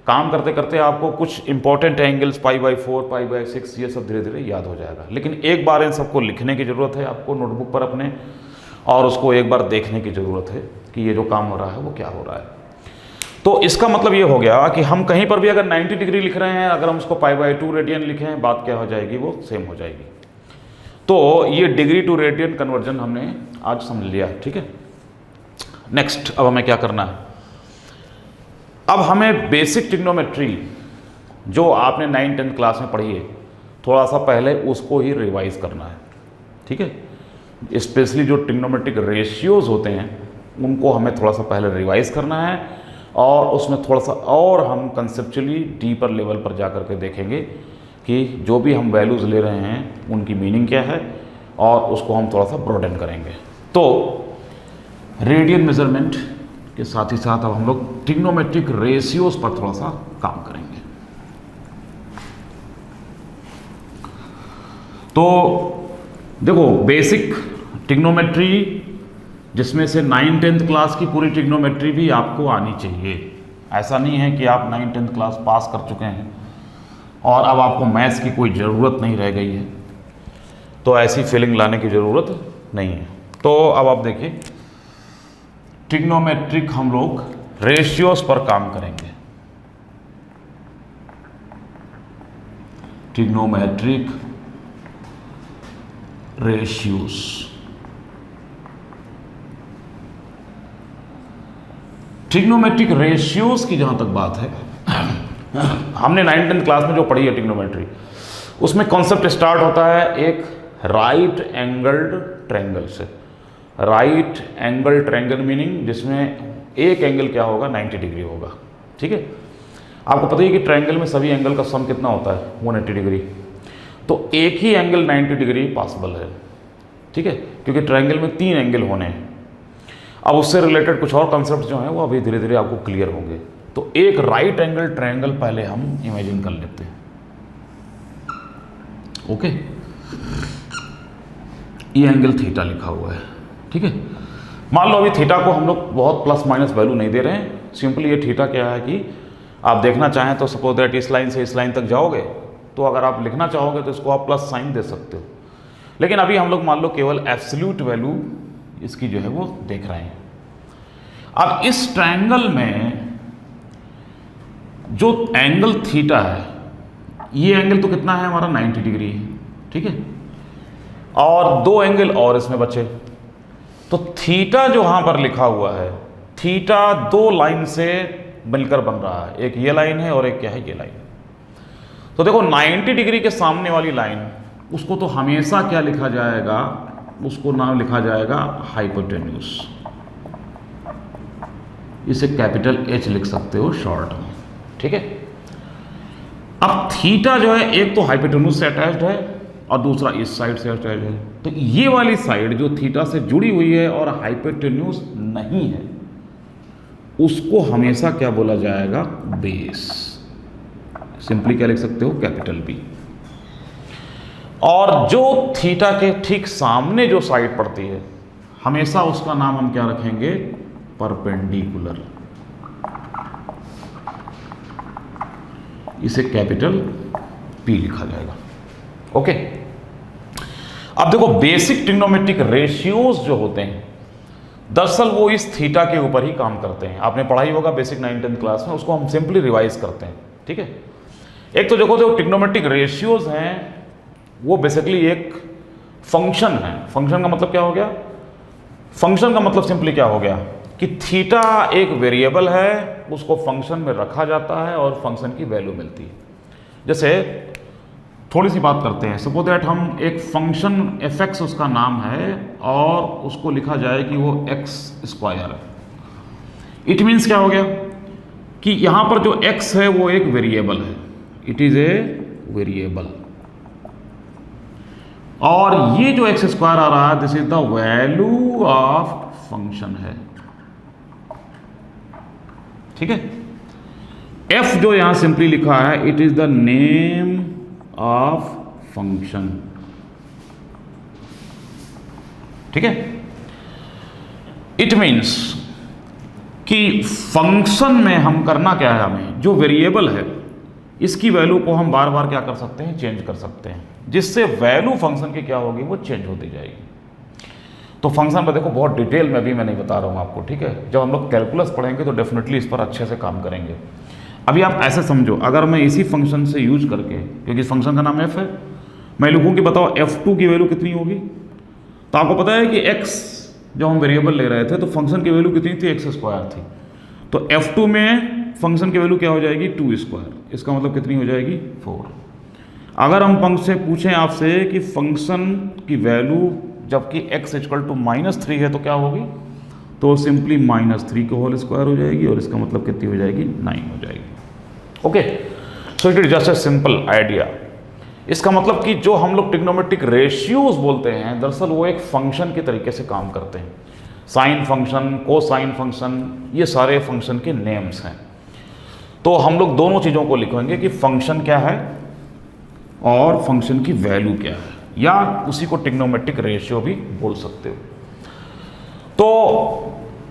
काम करते करते आपको कुछ important angles pi by 4, pi by 6 ये सब धीरे धीरे याद हो जाएगा, लेकिन एक बार इन सबको लिखने की ज़रूरत है आपको नोटबुक पर अपने, और उसको एक बार देखने की ज़रूरत है कि ये जो काम हो रहा है वो क्या हो रहा है। तो इसका मतलब ये हो गया कि हम कहीं पर भी अगर 90 डिग्री लिख रहे हैं, अगर हम उसको पाई बाय 2 रेडियन लिखें, बात क्या हो जाएगी, वो सेम हो जाएगी। तो ये डिग्री टू रेडियन कन्वर्जन हमने आज समझ लिया। ठीक है, नेक्स्ट अब हमें क्या करना है, अब हमें बेसिक ट्रिग्नोमेट्री जो आपने 9th-10th क्लास में पढ़ी है, थोड़ा सा पहले उसको ही रिवाइज करना है। ठीक है, स्पेशली जो ट्रिग्नोमेट्रिक रेशियोज होते हैं उनको हमें थोड़ा सा पहले रिवाइज करना है, और उसमें थोड़ा सा और हम कंसेप्चुअली डीपर लेवल पर जा कर के देखेंगे कि जो भी हम वैल्यूज़ ले रहे हैं उनकी मीनिंग क्या है, और उसको हम थोड़ा सा ब्रॉडन करेंगे। तो रेडियन मेजरमेंट के साथ ही साथ अब हम लोग ट्रिग्नोमेट्रिक रेशियोज पर थोड़ा सा काम करेंगे। तो देखो बेसिक ट्रिग्नोमेट्री जिसमें से 9th-10th क्लास की पूरी ट्रिग्नोमेट्री भी आपको आनी चाहिए। ऐसा नहीं है कि आप 9th-10th क्लास पास कर चुके हैं और अब आपको मैथ्स की कोई ज़रूरत नहीं रह गई है, तो ऐसी फीलिंग लाने की ज़रूरत नहीं है। तो अब आप देखिए ट्रिग्नोमेट्रिक हम लोग रेशियोज पर काम करेंगे। ट्रिग्नोमेट्रिक रेशियोज, ट्रिग्नोमेट्रिक रेशियोज की जहां तक बात है, हमने 9th-10th क्लास में जो पढ़ी है ट्रिग्नोमेट्री, उसमें कॉन्सेप्ट स्टार्ट होता है एक राइट एंगल्ड ट्रायंगल से। राइट एंगल ट्रायंगल मीनिंग जिसमें एक एंगल क्या होगा, 90 डिग्री होगा। ठीक है, आपको पता है कि ट्रायंगल में सभी एंगल का सम कितना होता है, 180 डिग्री। तो एक ही एंगल 90 डिग्री पॉसिबल है। ठीक है, क्योंकि ट्रायंगल में 3 एंगल होने हैं। अब उससे रिलेटेड कुछ और कॉन्सेप्ट जो हैं वो अभी धीरे धीरे आपको क्लियर होंगे। तो एक राइट एंगल ट्रायंगल पहले हम इमेजिन कर लेते हैं। ओके, ये एंगल थीटा लिखा हुआ है। ठीक है, मान लो अभी थीटा को हम लोग बहुत प्लस माइनस वैल्यू नहीं दे रहे हैं, सिंपली ये थीटा क्या है कि आप देखना चाहें तो सपोज दैट इस लाइन से इस लाइन तक जाओगे, तो अगर आप लिखना चाहोगे तो इसको आप प्लस साइन दे सकते हो। लेकिन अभी हम लोग मान लो केवल एब्सोल्यूट वैल्यू इसकी जो है वो देख रहे हैं। अब इस ट्रायंगल में जो एंगल थीटा है, ये एंगल तो कितना है हमारा 90 डिग्री है, ठीक है, और दो एंगल और इसमें बचे। तो थीटा जो यहां पर लिखा हुआ है, थीटा दो लाइन से मिलकर बन रहा है, एक ये लाइन है और एक क्या है, ये लाइन। तो देखो 90 डिग्री के सामने वाली लाइन, उसको तो हमेशा क्या लिखा जाएगा, उसको नाम लिखा जाएगा हाइपोटेन्यूस। इसे कैपिटल H लिख सकते हो शॉर्ट में, ठीक है। अब थीटा जो है एक तो हाइपोटेन्यूस से अटैच्ड है और दूसरा इस साइड से अटैच्ड है। तो ये वाली साइड जो थीटा से जुड़ी हुई है और हाइपोटेन्यूस नहीं है, उसको हमेशा क्या बोला जाएगा, बेस। सिंपली क्या लिख सकते हो, कैपिटल B। और जो थीटा के ठीक सामने जो साइड पड़ती है, हमेशा उसका नाम हम क्या रखेंगे, परपेंडिकुलर। इसे कैपिटल P लिखा जाएगा, ओके। अब देखो बेसिक ट्रिग्नोमेट्रिक रेशियोज जो होते हैं, दरअसल वो इस थीटा के ऊपर ही काम करते हैं। आपने पढ़ाई होगा बेसिक 9th क्लास में, उसको हम सिंपली रिवाइज करते हैं, ठीक है। एक तो देखो जो ट्रिग्नोमेट्रिक रेशियोज हैं वो बेसिकली एक फंक्शन है। फंक्शन का मतलब क्या हो गया, फंक्शन का मतलब सिंपली क्या हो गया कि थीटा एक वेरिएबल है, उसको फंक्शन में रखा जाता है और फंक्शन की वैल्यू मिलती है। जैसे थोड़ी सी बात करते हैं, सपोज दैट हम एक फंक्शन f(x) उसका नाम है और उसको लिखा जाए कि वो x² है। इट मीन्स क्या हो गया कि यहां पर जो x है वो एक वेरिएबल है, इट इज ए वेरिएबल, और ये जो x² आ रहा है, this is the value of function है, ठीक है। f जो यहां सिंपली लिखा है, it is the name of function, ठीक है। इट मीन्स कि फंक्शन में हम करना क्या है, हमें जो वेरिएबल है इसकी वैल्यू को हम बार बार क्या कर सकते हैं, चेंज कर सकते हैं, जिससे वैल्यू फंक्शन की क्या होगी, वो चेंज होती जाएगी। तो फंक्शन पर देखो बहुत डिटेल में भी मैं नहीं बता रहा हूं आपको, ठीक है। जब हम लोग कैलकुलस पढ़ेंगे तो डेफिनेटली इस पर अच्छे से काम करेंगे। अभी आप ऐसे समझो, अगर मैं इसी फंक्शन से यूज करके, क्योंकि फंक्शन का नाम f है, मैं लिखूं कि बताओ f2 की वैल्यू कितनी होगी, तो आपको पता है कि x जो हम वेरिएबल ले रहे थे तो फंक्शन की वैल्यू कितनी थी, x² थी। तो f2 में फंक्शन की वैल्यू क्या हो जाएगी, 2²। इसका मतलब कितनी हो जाएगी, 4। अगर हम पंक्ति से पूछें आपसे कि फंक्शन की वैल्यू जबकि x = -3 है तो क्या होगी, तो सिंपली -3 के होल स्क्वायर हो जाएगी और इसका मतलब कितनी हो जाएगी, 9 हो जाएगी, okay. So it is just a simple idea. इसका मतलब कि जो हम लोग ट्रिग्नोमेट्रिक रेशियोज बोलते हैं, दरअसल वो एक फंक्शन के तरीके से काम करते हैं। साइन फंक्शन, कोसाइन फंक्शन, ये सारे फंक्शन के नेम्स हैं। तो हम लोग दोनों चीज़ों को लिखेंगे कि फंक्शन क्या है और फंक्शन की वैल्यू क्या है, या उसी को ट्रिग्नोमेट्रिक रेशियो भी बोल सकते हो। तो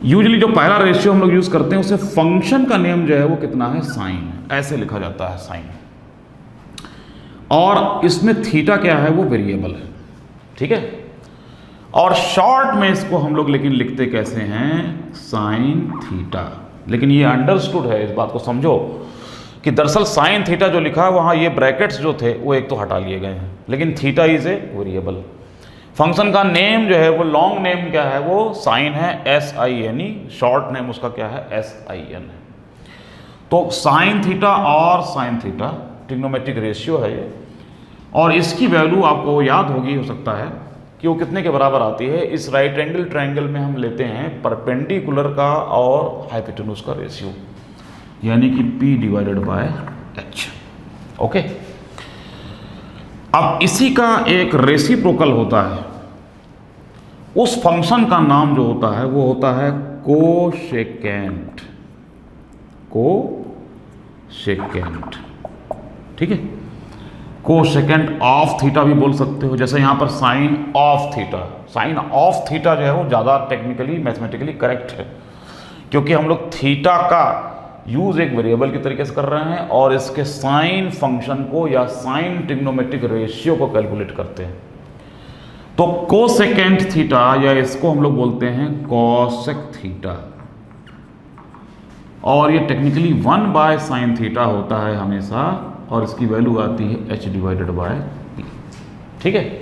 यूजुअली जो पहला रेशियो हम लोग यूज करते हैं, उसे फंक्शन का नेम जो है वो कितना है, साइन, ऐसे लिखा जाता है, साइन। और इसमें थीटा क्या है, वो वेरिएबल है, ठीक है। और शॉर्ट में इसको हम लोग लेकिन लिखते कैसे हैं, साइन थीटा। लेकिन ये अंडरस्टूड है, इस बात को समझो कि दरअसल साइन थीटा जो लिखा है वहाँ ये ब्रैकेट्स जो थे वो एक तो हटा लिए गए हैं, लेकिन theta is a variable. Function का नेम जो है वो लॉन्ग नेम क्या है, वो साइन है, SINE। शॉर्ट नेम उसका क्या है, SIN है। तो साइन थीटा और साइन थीटा ट्रिग्नोमेट्रिक रेशियो है ये, और इसकी वैल्यू आपको याद होगी, हो सकता है कि वो कितने के बराबर आती है। इस राइट एंगल ट्रायंगल में हम लेते हैं परपेंडिकुलर का और हाइपोटेन्यूज का रेशियो, यानी कि P/H, ओके। अब इसी का एक रेसिप्रोकल होता है, उस फंक्शन का नाम जो होता है वो होता है कोसेकेंट, ठीक है। कोसेकेंट ऑफ थीटा भी बोल सकते हो, जैसे यहां पर sine of theta. Sine of theta जो है वो ज़्यादा टेक्निकली मैथमेटिकली करेक्ट है, क्योंकि हम लोग थीटा का यूज एक वेरिएबल के तरीके से कर रहे हैं और इसके साइन फंक्शन को या साइन ट्रिग्नोमेट्रिक रेशियो को कैलकुलेट करते हैं। तो कोसेकेंट थीटा, या इसको हम लोग बोलते हैं कॉसेक थीटा, और ये टेक्निकली 1/sin थीटा होता है हमेशा, और इसकी वैल्यू आती है h/p। ठीक है।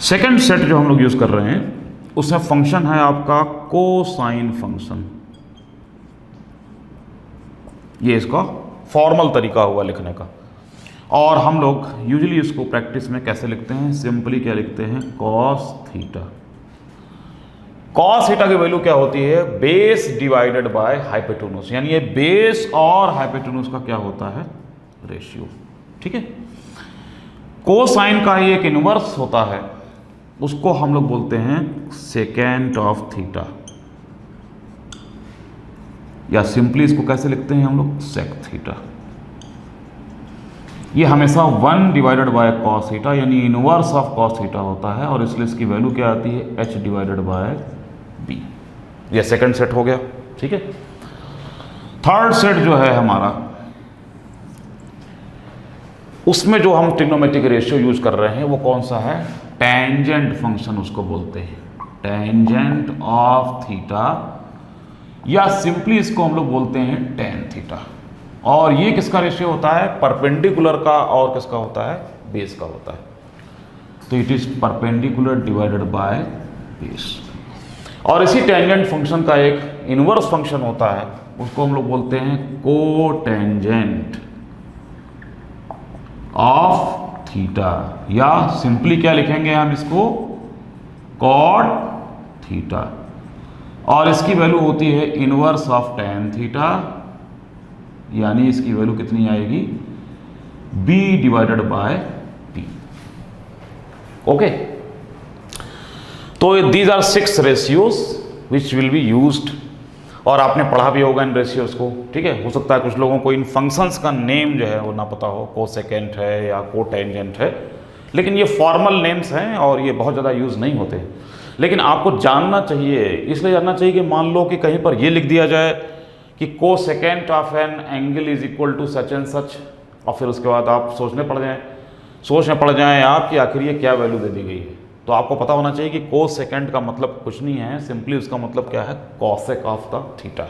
सेकंड सेट जो हम लोग यूज कर रहे हैं उसमें फंक्शन है आपका कोसाइन फंक्शन। ये इसका फॉर्मल तरीका हुआ लिखने का, और हम लोग यूजुअली इसको प्रैक्टिस में कैसे लिखते हैं, सिंपली क्या लिखते हैं, कॉस थीटा। कॉस थीटा की वैल्यू क्या होती है, बेस डिवाइडेड बाय हाइपोटेन्यूज, यानी ये बेस और हाइपोटेन्यूज का क्या होता है, रेशियो। ठीक है। कोसाइन का ये एक इनवर्स होता है, उसको हम लोग बोलते हैं सेकेंट ऑफ थीटा, या सिंपली इसको कैसे लिखते हैं हम लोग, सेक थीटा। ये हमेशा 1 डिवाइडेड बाय कॉस थीटा यानी इनवर्स ऑफ कॉस थीटा होता है, और इसलिए इसकी वैल्यू क्या आती है, h/b। ये सेकंड सेट हो गया। ठीक है। थर्ड सेट जो है हमारा, उसमें जो हम ट्रिग्नोमेट्रिक रेशियो यूज कर रहे हैं वो कौन सा है, टेंजेंट फंक्शन उसको बोलते हैं, टेंजेंट ऑफ थीटा, या सिंपली इसको हम लोग बोलते हैं टेन थीटा। और ये किसका रेशियो होता है, परपेंडिकुलर का, और किसका होता है, बेस का होता है। तो it is perpendicular divided by base. और इसी टेंजेंट फंक्शन का एक इनवर्स फंक्शन होता है, उसको हम लोग बोलते हैं कोटेंजेंट ऑफ थीटा, या सिंपली क्या लिखेंगे हम इसको, कॉट थीटा। और इसकी वैल्यू होती है इनवर्स ऑफ टेन थीटा, यानी इसकी वैल्यू कितनी आएगी, b/p। ओके। तो these are 6 ratios which will be used, और आपने पढ़ा भी होगा इन रेशियोज को। ठीक है। हो सकता है कुछ लोगों को इन फंक्शंस का नेम जो है वो ना पता हो, कोसेकेंट है या कोटेंजेंट है, लेकिन ये फॉर्मल नेम्स हैं और ये बहुत ज़्यादा यूज़ नहीं होते। लेकिन आपको जानना चाहिए, इसलिए जानना चाहिए कि मान लो कि कहीं पर ये लिख दिया जाए कि cosecant of an angle is equal to such and such, और फिर उसके बाद आप सोचने पड़ जाएं आप कि आखिर ये क्या वैल्यू दे दी गई है। तो आपको पता होना चाहिए कि कोसेकेंट का मतलब कुछ नहीं है, सिंपली उसका मतलब क्या है, कॉसेक ऑफ द थीटा।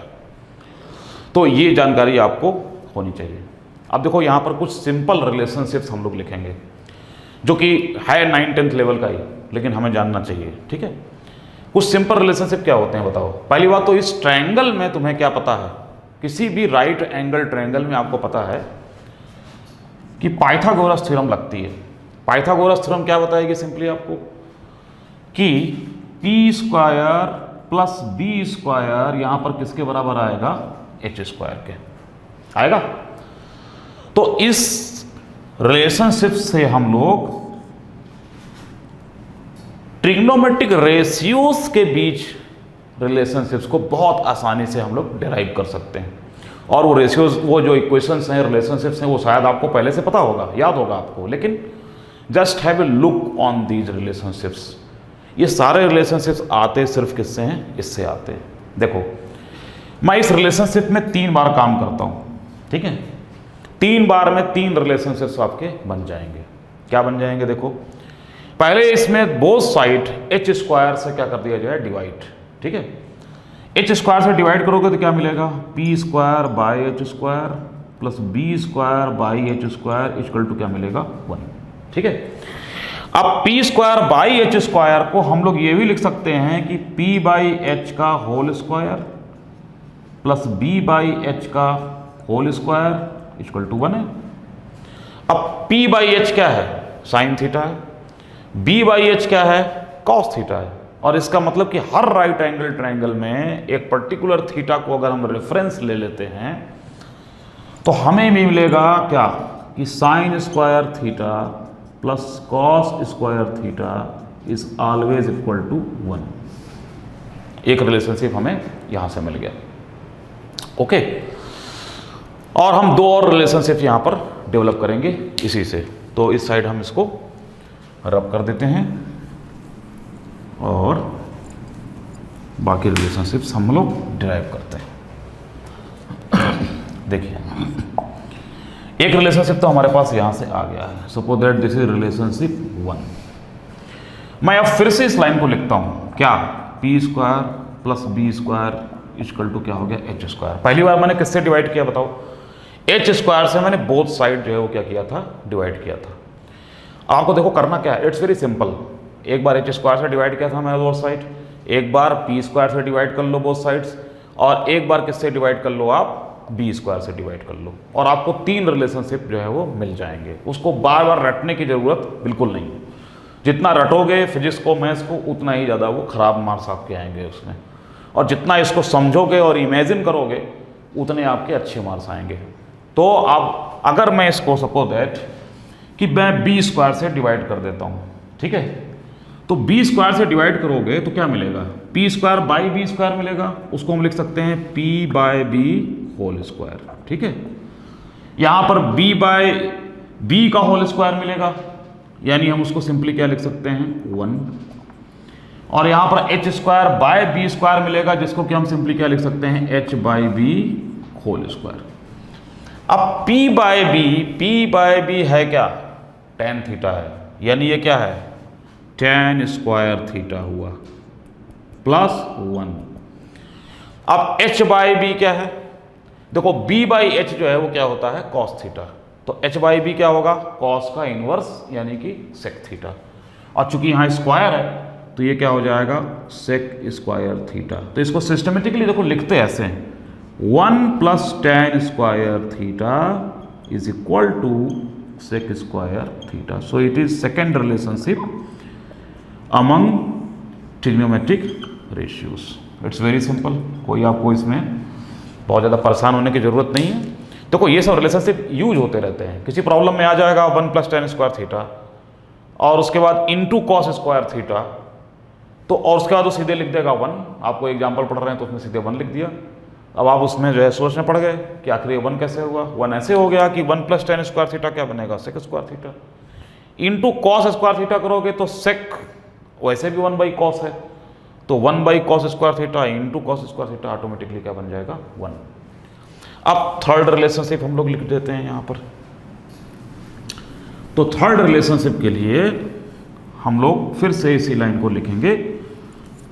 तो ये जानकारी आपको होनी चाहिए। अब देखो यहाँ पर कुछ सिंपल रिलेशनशिप्स हम लोग लिखेंगे, जो कि है 9th-10th लेवल का ही, लेकिन हमें जानना चाहिए। ठीक है। कुछ सिंपल रिलेशनशिप क्या होते हैं बताओ। पहली बात तो इस ट्रायंगल में तुम्हें क्या पता है, किसी भी राइट एंगल ट्रायंगल में आपको पता है कि पाइथागोरस थ्योरम लगती है। पाइथागोरस थ्योरम क्या बताएगी, सिंपली आपको कि p² + b² यहां पर किसके बराबर आएगा, h² के आएगा। तो इस रिलेशनशिप से हम लोग ट्रिग्नोमेट्रिक रेशियोज के बीच रिलेशनशिप्स को बहुत आसानी से हम लोग डिराइव कर सकते हैं। और वो रेशियोज, वो जो इक्वेशंस हैं, रिलेशनशिप्स हैं, वो शायद आपको पहले से पता होगा, याद होगा आपको, लेकिन just have a look on these relationships. ये सारे रिलेशनशिप्स आते सिर्फ किससे हैं, इससे आते हैं। देखो मैं इस रिलेशनशिप में 3 बार काम करता हूँ, ठीक है। 3 बार में 3 रिलेशनशिप्स आपके बन जाएंगे। क्या बन जाएंगे, देखो पहले इसमें बोथ साइड h² से क्या कर दिया जाए, डिवाइड। ठीक है। h² से डिवाइड करोगे तो क्या मिलेगा, p² by h² plus b² by h² equal to क्या मिलेगा, 1। ठीक है। अब p² बाई h² को हम लोग ये भी लिख सकते हैं कि p/h का होल स्क्वायर प्लस b/h का होल स्क्वायर इक्वल टू 1 है। अब p/h क्या है, साइन थीटा है, b/h क्या है, कॉस थीटा है। और इसका मतलब कि हर राइट एंगल ट्रायंगल में एक पर्टिकुलर थीटा को अगर हम रेफरेंस ले लेते हैं तो हमें भी मिलेगा क्या, कि sine square theta plus cos square theta is always equal to 1। एक रिलेशनशिप हमें यहां से मिल गया। ओके। और हम 2 और रिलेशनशिप यहां पर डेवलप करेंगे इसी से। तो इस साइड हम इसको रब कर देते हैं और बाकी रिलेशनशिप्स हम लोग डिराइव करते हैं। देखिए एक रिलेशनशिप तो हमारे पास यहां से आ गया है। Suppose that this is relationship 1। मैं अब फिर से इस लाइन को लिखता हूं, क्या, p² plus b² equal to क्या हो गया एच स्क्वायर। पहली बार मैंने किससे डिवाइड किया बताओ, एच स्क्वायर से मैंने बोथ साइड जो है वो क्या किया था, डिवाइड किया था। आपको देखो करना क्या है, इट्स वेरी सिंपल। एक बार एच स्क्वायर से डिवाइड किया था मैंने बोथ साइड, एक बार पी स्क्वायर से डिवाइड कर लो बोथ साइड्स, और एक बार किससे डिवाइड कर लो आप, बी स्क्वायर से डिवाइड कर लो, और आपको 3 रिलेशनशिप जो है वो मिल जाएंगे। उसको बार बार रटने की जरूरत बिल्कुल नहीं है। जितना रटोगे फिजिक्स को मैथ्स को उतना ही ज़्यादा वो खराब मार्क्स आपके आएंगे उसमें, और जितना इसको समझोगे और इमेजिन करोगे उतने आपके अच्छे मार्क्स आएंगे। तो अब अगर मैं इसको सपोज दैट कि मैं बी स्क्वायर से डिवाइड कर देता हूँ, ठीक है, तो बी स्क्वायर से डिवाइड करोगे तो क्या मिलेगा, P square by B square मिलेगा। उसको हम लिख सकते हैं P by B whole square, ठीक है। यहाँ पर बी बाय बी का होल स्क्वायर मिलेगा, यानी हम उसको सिंपली क्या लिख सकते हैं 1, और यहाँ पर H square by B square मिलेगा, जिसको कि हम सिंपली क्या लिख सकते हैं H by B whole square. अब p बाय बी है क्या, tan थीटा है, यानी ये क्या है tan स्क्वायर थीटा हुआ प्लस 1। अब h बाई बी क्या है, देखो b बाई एच जो है वो क्या होता है cos थीटा, तो h बाई बी क्या होगा cos का इनवर्स यानी कि sec थीटा, और चूंकि यहाँ स्क्वायर है तो ये क्या हो जाएगा sec स्क्वायर थीटा। तो इसको सिस्टमेटिकली देखो लिखते ऐसे हैं 1 plus tan square theta is equal to sec square theta. So it is second relationship among trigonometric ratios. It's very simple, कोई आपको इसमें बहुत ज़्यादा परेशान होने की जरूरत नहीं है। देखो ये सब रिलेशनशिप यूज होते रहते हैं, किसी प्रॉब्लम में आ जाएगा 1 प्लस tan स्क्वायर थीटा और उसके बाद इनटू कॉस स्क्वायर थीटा, तो और उसके बाद वो सीधे लिख देगा 1। आपको एग्जाम्पल पढ़ रहे हैं तो उसमें सीधे 1 लिख दिया। अब आप उसमें जो है सोचने पड़ गए कि आखिर 1 कैसे हुआ। 1 ऐसे हो गया कि 1 प्लस tan स्क्वायर थीटा क्या बनेगा sec square theta, into cos square theta करोगे तो sec वैसे भी 1 बाई कॉस है, तो 1 by cos square theta into cos square theta automatically क्या बन जाएगा 1। अब थर्ड रिलेशनशिप हम लोग लिख देते हैं यहाँ पर। तो थर्ड रिलेशनशिप के लिए हम लोग फिर से इसी लाइन को लिखेंगे,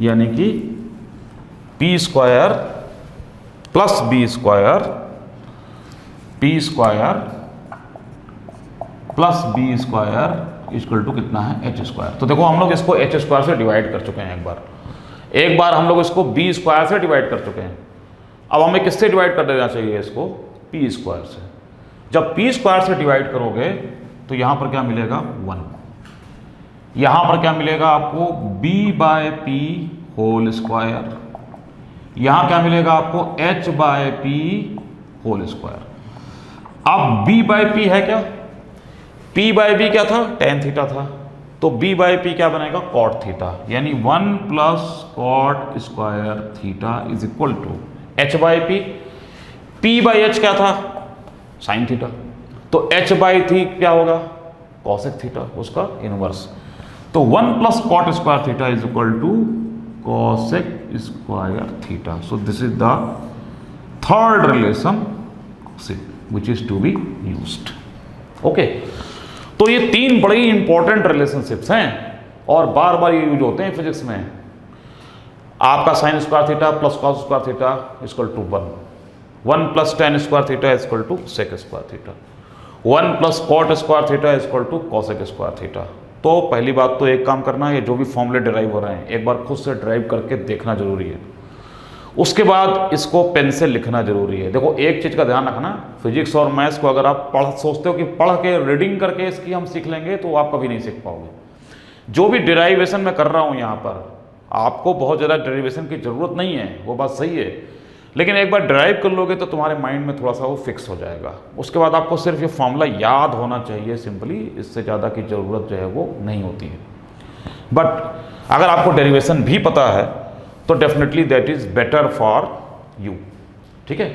यानी कि P square plus B square, P square plus B square equal to कितना है एच स्क्वायर। तो देखो हम लोग इसको एच स्क्वायर से डिवाइड कर चुके हैं एक बार हम लोग इसको बी स्क्वायर से डिवाइड कर चुके हैं। अब हमें किससे डिवाइड कर देना चाहिए इसको, पी स्क्वायर से। जब पी स्क्वायर से डिवाइड करोगे तो यहां पर क्या मिलेगा 1, यहां पर क्या मिलेगा आपको b by P whole square, यहां क्या मिलेगा आपको h by P whole square. अब b बाय पी है क्या, p बाय बी क्या था tan थीटा था, तो b बाय पी क्या बनेगा cot थीटा, यानी 1 plus cot square theta is equal to h by P. p by h क्या था sin थीटा, तो h बाई थी क्या होगा कॉसेक थीटा, उसका इनवर्स। तो 1 plus cot square theta is equal to cosec square theta. So this is the third relationship which is to be used. Okay, तो ये 3 बड़ी इंपॉर्टेंट रिलेशनशिप्स हैं और बार बार ये यूज होते हैं फिजिक्स में। आपका sine square theta plus cos square theta equal to 1 plus tan square theta equal to sec square theta, 1 plus cot square theta equal to cosec square theta. तो पहली बात तो एक काम करना है, जो भी फॉर्मूले डिराइव हो रहे हैं एक बार खुद से डिराइव करके देखना जरूरी है। उसके बाद इसको पेन से लिखना जरूरी है। देखो एक चीज़ का ध्यान रखना, फिजिक्स और मैथ्स को अगर आप सोचते हो कि पढ़ के रीडिंग करके इसकी हम सीख लेंगे तो आप कभी नहीं सीख पाओगे। जो भी डिराइवेशन मैं कर रहा हूँ यहाँ पर, आपको बहुत ज़्यादा डेरिवेशन की ज़रूरत नहीं है, वो बात सही है, लेकिन एक बार ड्राइव कर लोगे तो तुम्हारे माइंड में थोड़ा सा वो फिक्स हो जाएगा। उसके बाद आपको सिर्फ ये फॉर्मूला याद होना चाहिए सिंपली, इससे ज़्यादा की ज़रूरत जो है वो नहीं होती है। बट अगर आपको डेरिवेशन भी पता है तो definitely that is better for you. ठीक है,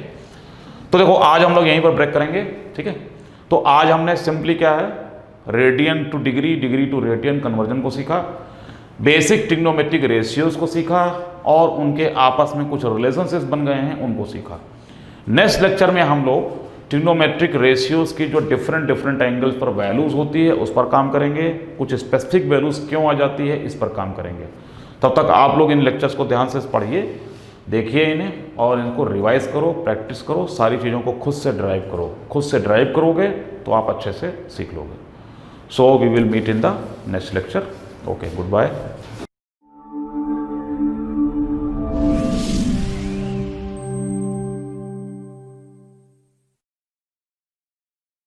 तो देखो आज हम लोग यहीं पर ब्रेक करेंगे। ठीक है, तो आज हमने सिंपली क्या है, radian to degree, degree to radian conversion को सीखा, बेसिक ट्रिग्नोमेट्रिक रेशियोज को सीखा और उनके आपस में कुछ रिलेशनशिप्स बन गए हैं उनको सीखा। नेक्स्ट लेक्चर में हम लोग ट्रिग्नोमेट्रिक रेशियोज की जो डिफरेंट एंगल्स पर वैल्यूज होती है उस पर काम करेंगे, कुछ स्पेसिफिक वैल्यूज क्यों आ जाती है इस पर काम करेंगे। तब तक आप लोग इन लेक्चर्स को ध्यान से पढ़िए देखिए इन्हें और इनको रिवाइज करो, प्रैक्टिस करो, सारी चीज़ों को खुद से ड्राइव करो। खुद से ड्राइव करोगे तो आप अच्छे से सीख लोगे। So we will meet in the next lecture. Okay, good bye.